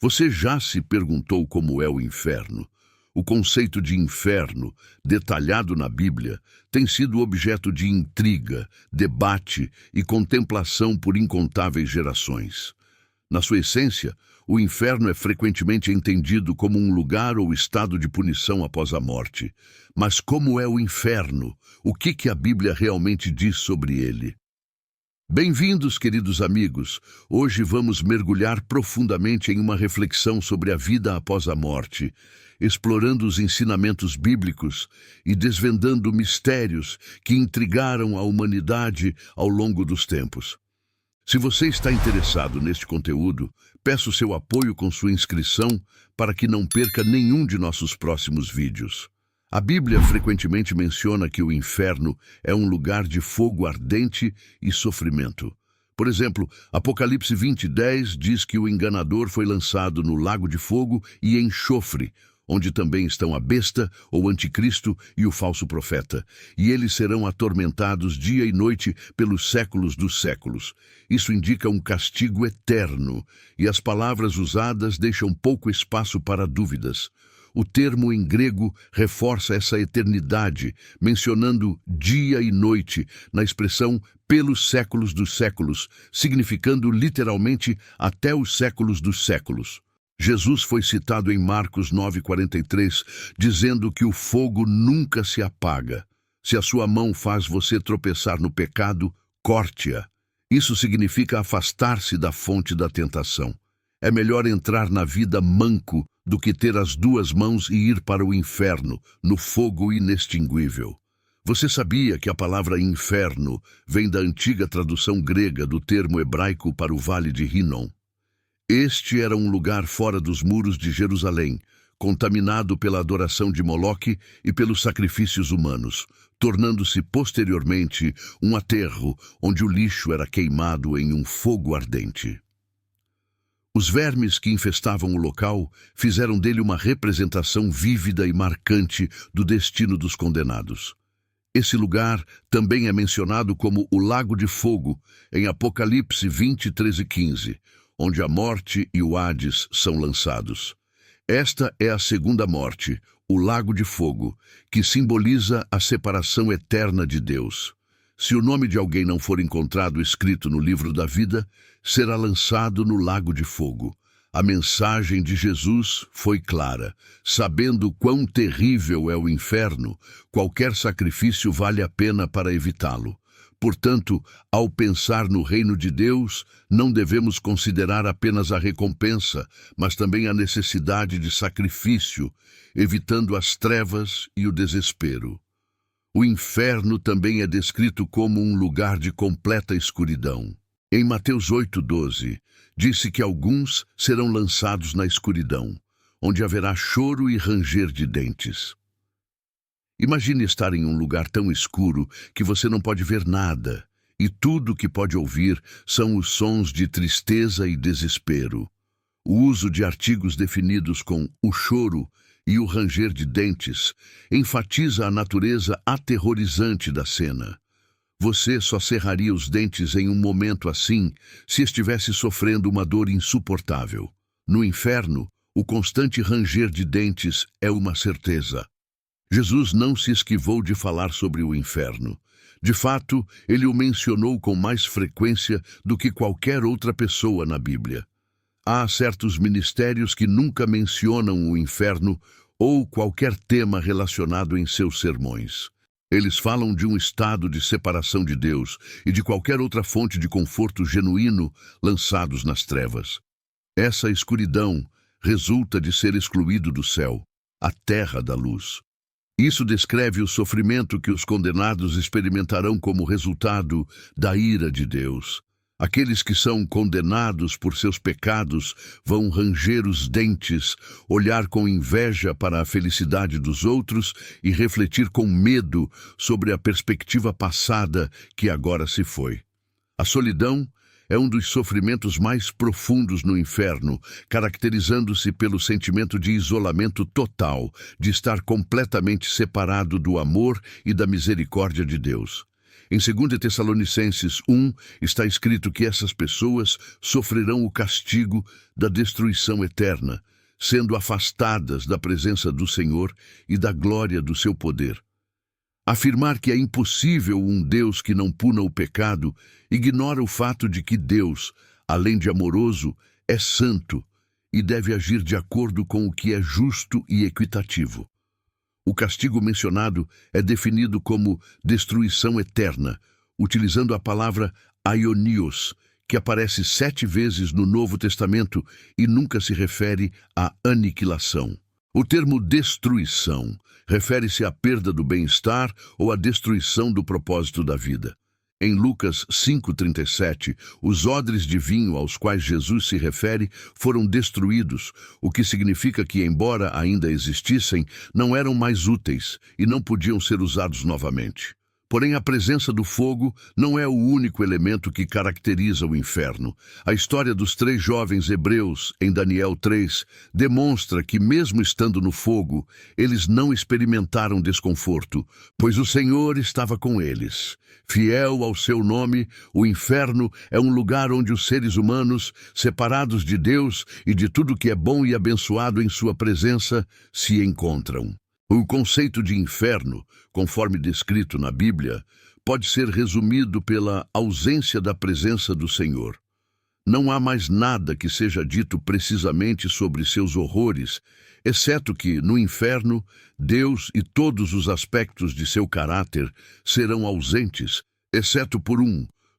Você já se perguntou como é o inferno? O conceito de inferno, detalhado na Bíblia, tem sido objeto de intriga, debate e contemplação por incontáveis gerações. Na sua essência, o inferno é frequentemente entendido como um lugar ou estado de punição após a morte. Mas como é o inferno? O que a Bíblia realmente diz sobre ele? Bem-vindos, queridos amigos. Hoje vamos mergulhar profundamente em uma reflexão sobre a vida após a morte, explorando os ensinamentos bíblicos e desvendando mistérios que intrigaram a humanidade ao longo dos tempos. Se você está interessado neste conteúdo, peço seu apoio com sua inscrição para que não perca nenhum de nossos próximos vídeos. A Bíblia frequentemente menciona que o inferno é um lugar de fogo ardente e sofrimento. Por exemplo, Apocalipse 20:10 diz que o enganador foi lançado no lago de fogo e enxofre, onde também estão a besta, o anticristo e o falso profeta, e eles serão atormentados dia e noite pelos séculos dos séculos. Isso indica um castigo eterno, e as palavras usadas deixam pouco espaço para dúvidas. O termo em grego reforça essa eternidade, mencionando dia e noite, na expressão pelos séculos dos séculos, significando literalmente até os séculos dos séculos. Jesus foi citado em Marcos 9:43, dizendo que o fogo nunca se apaga. Se a sua mão faz você tropeçar no pecado, corte-a. Isso significa afastar-se da fonte da tentação. É melhor entrar na vida manco do que ter as duas mãos e ir para o inferno, no fogo inextinguível. Você sabia que a palavra inferno vem da antiga tradução grega do termo hebraico para o Vale de Hinnom? Este era um lugar fora dos muros de Jerusalém, contaminado pela adoração de Moloque e pelos sacrifícios humanos, tornando-se posteriormente um aterro onde o lixo era queimado em um fogo ardente. Os vermes que infestavam o local fizeram dele uma representação vívida e marcante do destino dos condenados. Esse lugar também é mencionado como o Lago de Fogo, em Apocalipse 20:13-15, onde a morte e o Hades são lançados. Esta é a segunda morte, o Lago de Fogo, que simboliza a separação eterna de Deus. Se o nome de alguém não for encontrado escrito no livro da vida, será lançado no lago de fogo. A mensagem de Jesus foi clara. Sabendo quão terrível é o inferno, qualquer sacrifício vale a pena para evitá-lo. Portanto, ao pensar no reino de Deus, não devemos considerar apenas a recompensa, mas também a necessidade de sacrifício, evitando as trevas e o desespero. O inferno também é descrito como um lugar de completa escuridão. Em Mateus 8:12, disse que alguns serão lançados na escuridão, onde haverá choro e ranger de dentes. Imagine estar em um lugar tão escuro que você não pode ver nada, e tudo que pode ouvir são os sons de tristeza e desespero. O uso de artigos definidos com o choro e o ranger de dentes enfatiza a natureza aterrorizante da cena. Você só cerraria os dentes em um momento assim se estivesse sofrendo uma dor insuportável. No inferno, o constante ranger de dentes é uma certeza. Jesus não se esquivou de falar sobre o inferno. De fato, ele o mencionou com mais frequência do que qualquer outra pessoa na Bíblia. Há certos ministérios que nunca mencionam o inferno ou qualquer tema relacionado em seus sermões. Eles falam de um estado de separação de Deus e de qualquer outra fonte de conforto genuíno lançados nas trevas. Essa escuridão resulta de ser excluído do céu, a terra da luz. Isso descreve o sofrimento que os condenados experimentarão como resultado da ira de Deus. Aqueles que são condenados por seus pecados vão ranger os dentes, olhar com inveja para a felicidade dos outros e refletir com medo sobre a perspectiva passada que agora se foi. A solidão é um dos sofrimentos mais profundos no inferno, caracterizando-se pelo sentimento de isolamento total, de estar completamente separado do amor e da misericórdia de Deus. Em 2 Tessalonicenses 1, está escrito que essas pessoas sofrerão o castigo da destruição eterna, sendo afastadas da presença do Senhor e da glória do seu poder. Afirmar que é impossível um Deus que não puna o pecado ignora o fato de que Deus, além de amoroso, é santo e deve agir de acordo com o que é justo e equitativo. O castigo mencionado é definido como destruição eterna, utilizando a palavra aionios, que aparece 7 vezes no Novo Testamento e nunca se refere à aniquilação. O termo destruição refere-se à perda do bem-estar ou à destruição do propósito da vida. Em Lucas 5,37, os odres de vinho aos quais Jesus se refere foram destruídos, o que significa que, embora ainda existissem, não eram mais úteis e não podiam ser usados novamente. Porém, a presença do fogo não é o único elemento que caracteriza o inferno. A história dos 3 jovens hebreus, em Daniel 3, demonstra que, mesmo estando no fogo, eles não experimentaram desconforto, pois o Senhor estava com eles. Fiel ao seu nome, o inferno é um lugar onde os seres humanos, separados de Deus e de tudo que é bom e abençoado em sua presença, se encontram. O conceito de inferno, conforme descrito na Bíblia, pode ser resumido pela ausência da presença do Senhor. Não há mais nada que seja dito precisamente sobre seus horrores, exceto que, no inferno, Deus e todos os aspectos de seu caráter serão ausentes, exceto por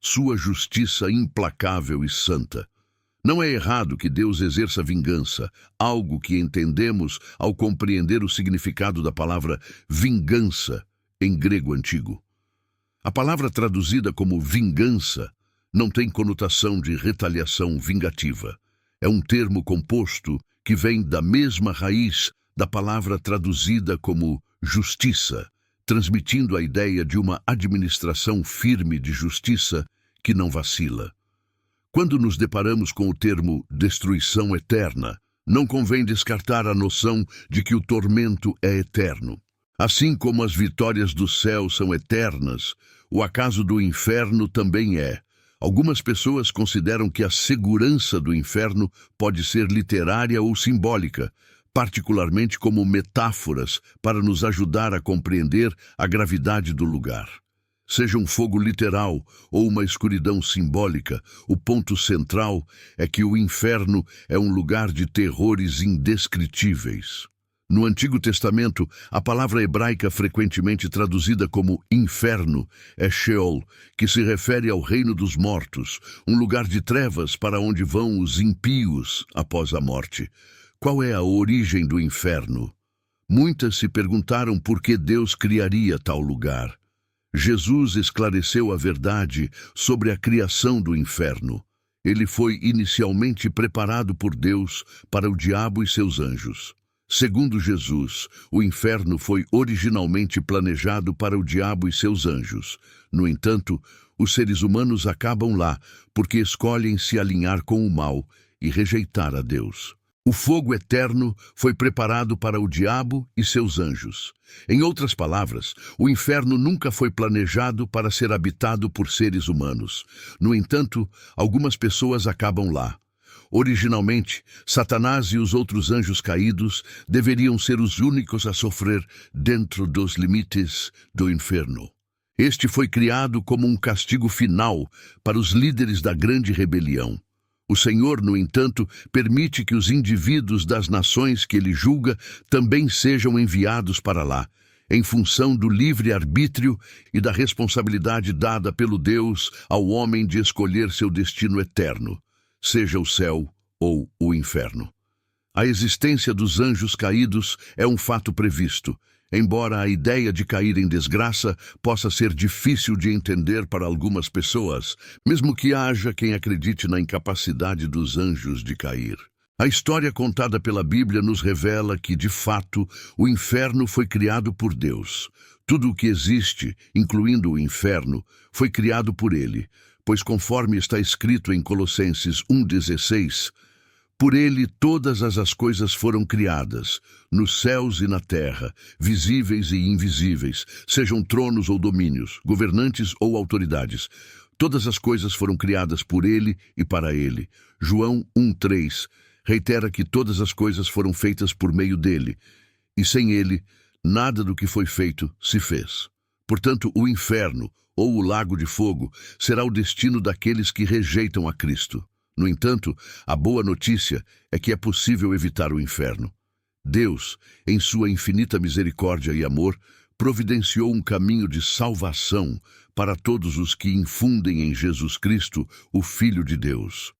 sua justiça implacável e santa. Não é errado que Deus exerça vingança, algo que entendemos ao compreender o significado da palavra vingança em grego antigo. A palavra traduzida como vingança não tem conotação de retaliação vingativa. É um termo composto que vem da mesma raiz da palavra traduzida como justiça, transmitindo a ideia de uma administração firme de justiça que não vacila. Quando nos deparamos com o termo destruição eterna, não convém descartar a noção de que o tormento é eterno. Assim como as vitórias do céu são eternas, o acaso do inferno também é. Algumas pessoas consideram que a segurança do inferno pode ser literária ou simbólica, particularmente como metáforas para nos ajudar a compreender a gravidade do lugar. Seja um fogo literal ou uma escuridão simbólica, o ponto central é que o inferno é um lugar de terrores indescritíveis. No Antigo Testamento, a palavra hebraica frequentemente traduzida como inferno é Sheol, que se refere ao reino dos mortos, um lugar de trevas para onde vão os impíos após a morte. Qual é a origem do inferno? Muitas se perguntaram por que Deus criaria tal lugar. Jesus esclareceu a verdade sobre a criação do inferno. Ele foi inicialmente preparado por Deus para o diabo e seus anjos. Segundo Jesus, o inferno foi originalmente planejado para o diabo e seus anjos. No entanto, os seres humanos acabam lá porque escolhem se alinhar com o mal e rejeitar a Deus. O fogo eterno foi preparado para o diabo e seus anjos. Em outras palavras, o inferno nunca foi planejado para ser habitado por seres humanos. No entanto, algumas pessoas acabam lá. Originalmente, Satanás e os outros anjos caídos deveriam ser os únicos a sofrer dentro dos limites do inferno. Este foi criado como um castigo final para os líderes da grande rebelião. O Senhor, no entanto, permite que os indivíduos das nações que ele julga também sejam enviados para lá, em função do livre-arbítrio e da responsabilidade dada pelo Deus ao homem de escolher seu destino eterno, seja o céu ou o inferno. A existência dos anjos caídos é um fato previsto, embora a ideia de cair em desgraça possa ser difícil de entender para algumas pessoas, mesmo que haja quem acredite na incapacidade dos anjos de cair. A história contada pela Bíblia nos revela que, de fato, o inferno foi criado por Deus. Tudo o que existe, incluindo o inferno, foi criado por ele, pois conforme está escrito em Colossenses 1,16, Por ele todas as coisas foram criadas, nos céus e na terra, visíveis e invisíveis, sejam tronos ou domínios, governantes ou autoridades. Todas as coisas foram criadas por ele e para ele. João 1:3 reitera que todas as coisas foram feitas por meio dele, e sem ele, nada do que foi feito se fez. Portanto, o inferno, ou o lago de fogo, será o destino daqueles que rejeitam a Cristo. No entanto, a boa notícia é que é possível evitar o inferno. Deus, em sua infinita misericórdia e amor, providenciou um caminho de salvação para todos os que infundem em Jesus Cristo, o Filho de Deus.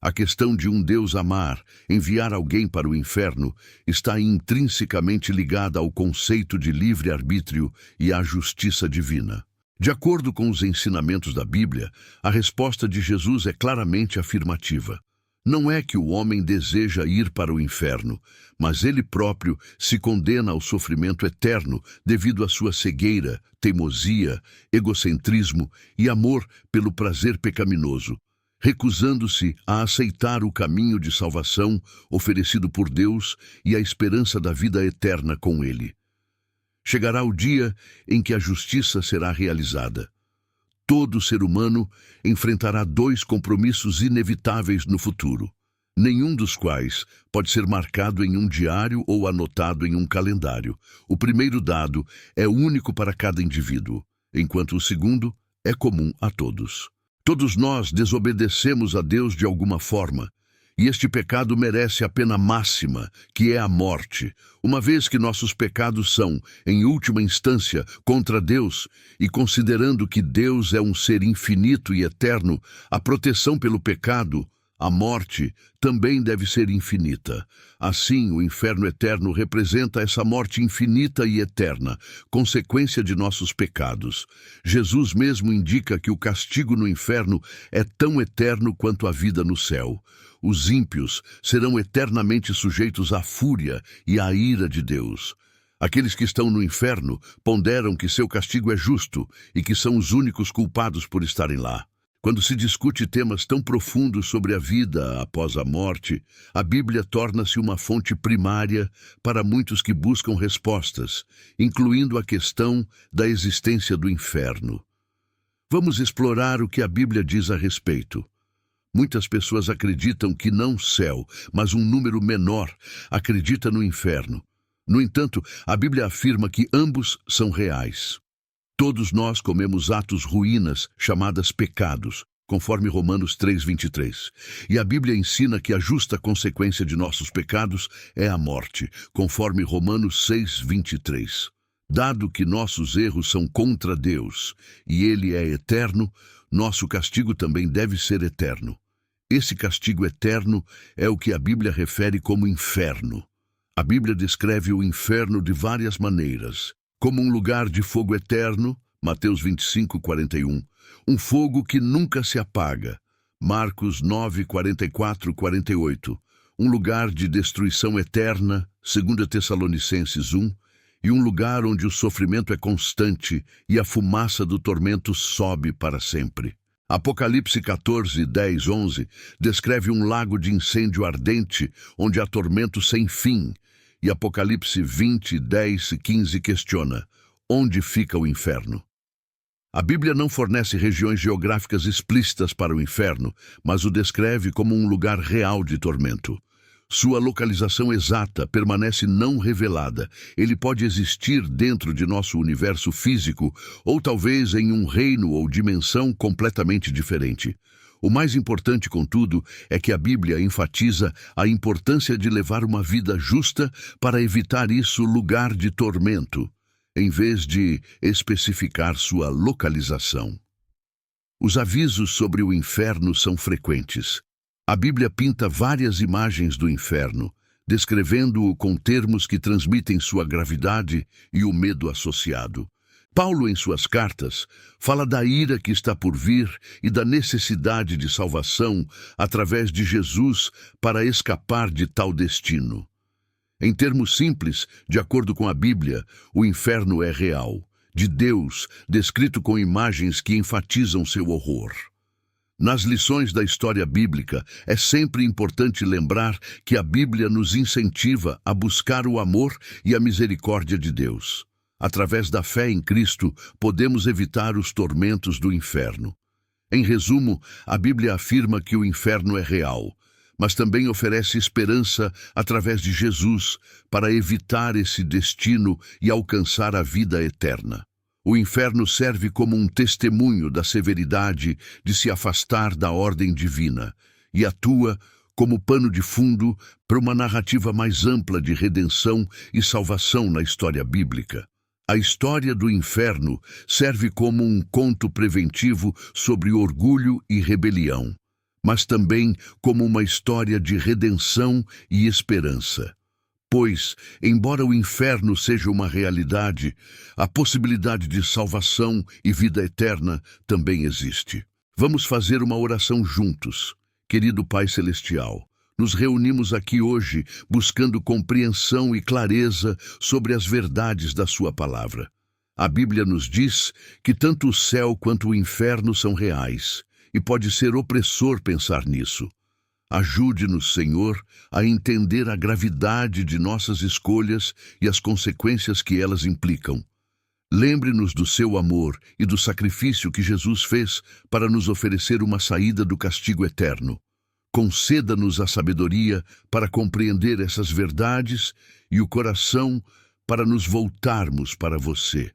A questão de um Deus amar, enviar alguém para o inferno, está intrinsecamente ligada ao conceito de livre-arbítrio e à justiça divina. De acordo com os ensinamentos da Bíblia, a resposta de Jesus é claramente afirmativa. Não é que o homem deseja ir para o inferno, mas ele próprio se condena ao sofrimento eterno devido à sua cegueira, teimosia, egocentrismo e amor pelo prazer pecaminoso, recusando-se a aceitar o caminho de salvação oferecido por Deus e a esperança da vida eterna com Ele. Chegará o dia em que a justiça será realizada. Todo ser humano enfrentará dois compromissos inevitáveis no futuro, nenhum dos quais pode ser marcado em um diário ou anotado em um calendário. O primeiro dado é único para cada indivíduo, enquanto o segundo é comum a todos. Todos nós desobedecemos a Deus de alguma forma, e este pecado merece a pena máxima, que é a morte, uma vez que nossos pecados são, em última instância, contra Deus, e considerando que Deus é um ser infinito e eterno, a proteção pelo pecado, a morte, também deve ser infinita. Assim, o inferno eterno representa essa morte infinita e eterna, consequência de nossos pecados. Jesus mesmo indica que o castigo no inferno é tão eterno quanto a vida no céu. Os ímpios serão eternamente sujeitos à fúria e à ira de Deus. Aqueles que estão no inferno ponderam que seu castigo é justo e que são os únicos culpados por estarem lá. Quando se discute temas tão profundos sobre a vida após a morte, a Bíblia torna-se uma fonte primária para muitos que buscam respostas, incluindo a questão da existência do inferno. Vamos explorar o que a Bíblia diz a respeito. Muitas pessoas acreditam que não céu, mas um número menor acredita no inferno. No entanto, a Bíblia afirma que ambos são reais. Todos nós comemos atos ruínas chamadas pecados, conforme Romanos 3:23. E a Bíblia ensina que a justa consequência de nossos pecados é a morte, conforme Romanos 6:23. Dado que nossos erros são contra Deus e Ele é eterno, nosso castigo também deve ser eterno. Esse castigo eterno é o que a Bíblia refere como inferno. A Bíblia descreve o inferno de várias maneiras, como um lugar de fogo eterno, Mateus 25:41, um fogo que nunca se apaga, Marcos 9:44-48, um lugar de destruição eterna, 2 Tessalonicenses 1, e um lugar onde o sofrimento é constante e a fumaça do tormento sobe para sempre. Apocalipse 14:10-11 descreve um lago de incêndio ardente onde há tormento sem fim, e Apocalipse 20:10-15 questiona: onde fica o inferno? A Bíblia não fornece regiões geográficas explícitas para o inferno, mas o descreve como um lugar real de tormento. Sua localização exata permanece não revelada. Ele pode existir dentro de nosso universo físico ou talvez em um reino ou dimensão completamente diferente. O mais importante, contudo, é que a Bíblia enfatiza a importância de levar uma vida justa para evitar isso lugar de tormento, em vez de especificar sua localização. Os avisos sobre o inferno são frequentes. A Bíblia pinta várias imagens do inferno, descrevendo-o com termos que transmitem sua gravidade e o medo associado. Paulo, em suas cartas, fala da ira que está por vir e da necessidade de salvação através de Jesus para escapar de tal destino. Em termos simples, de acordo com a Bíblia, o inferno é real, de Deus, descrito com imagens que enfatizam seu horror. Nas lições da história bíblica, é sempre importante lembrar que a Bíblia nos incentiva a buscar o amor e a misericórdia de Deus. Através da fé em Cristo, podemos evitar os tormentos do inferno. Em resumo, a Bíblia afirma que o inferno é real, mas também oferece esperança através de Jesus para evitar esse destino e alcançar a vida eterna. O inferno serve como um testemunho da severidade de se afastar da ordem divina e atua como pano de fundo para uma narrativa mais ampla de redenção e salvação na história bíblica. A história do inferno serve como um conto preventivo sobre orgulho e rebelião, mas também como uma história de redenção e esperança. Pois, embora o inferno seja uma realidade, a possibilidade de salvação e vida eterna também existe. Vamos fazer uma oração juntos. Querido Pai Celestial, nos reunimos aqui hoje buscando compreensão e clareza sobre as verdades da Sua palavra. A Bíblia nos diz que tanto o céu quanto o inferno são reais, e pode ser opressor pensar nisso. Ajude-nos, Senhor, a entender a gravidade de nossas escolhas e as consequências que elas implicam. Lembre-nos do seu amor e do sacrifício que Jesus fez para nos oferecer uma saída do castigo eterno. Conceda-nos a sabedoria para compreender essas verdades e o coração para nos voltarmos para você.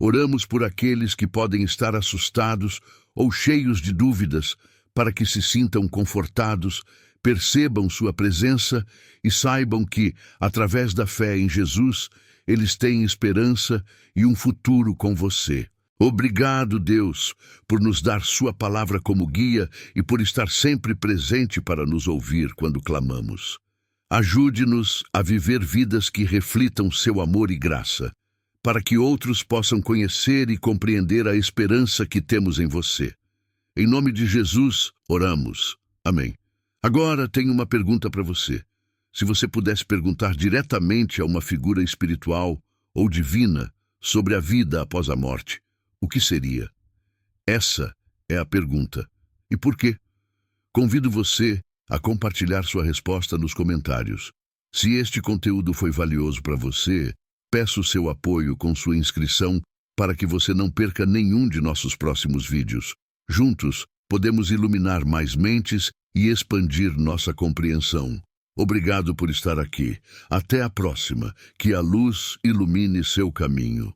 Oramos por aqueles que podem estar assustados ou cheios de dúvidas, para que se sintam confortados, percebam sua presença e saibam que, através da fé em Jesus, eles têm esperança e um futuro com você. Obrigado, Deus, por nos dar sua palavra como guia e por estar sempre presente para nos ouvir quando clamamos. Ajude-nos a viver vidas que reflitam seu amor e graça, para que outros possam conhecer e compreender a esperança que temos em você. Em nome de Jesus, oramos. Amém. Agora tenho uma pergunta para você. Se você pudesse perguntar diretamente a uma figura espiritual ou divina sobre a vida após a morte, o que seria? Essa é a pergunta. E por quê? Convido você a compartilhar sua resposta nos comentários. Se este conteúdo foi valioso para você, peço seu apoio com sua inscrição para que você não perca nenhum de nossos próximos vídeos. Juntos, podemos iluminar mais mentes e expandir nossa compreensão. Obrigado por estar aqui. Até a próxima. Que a luz ilumine seu caminho.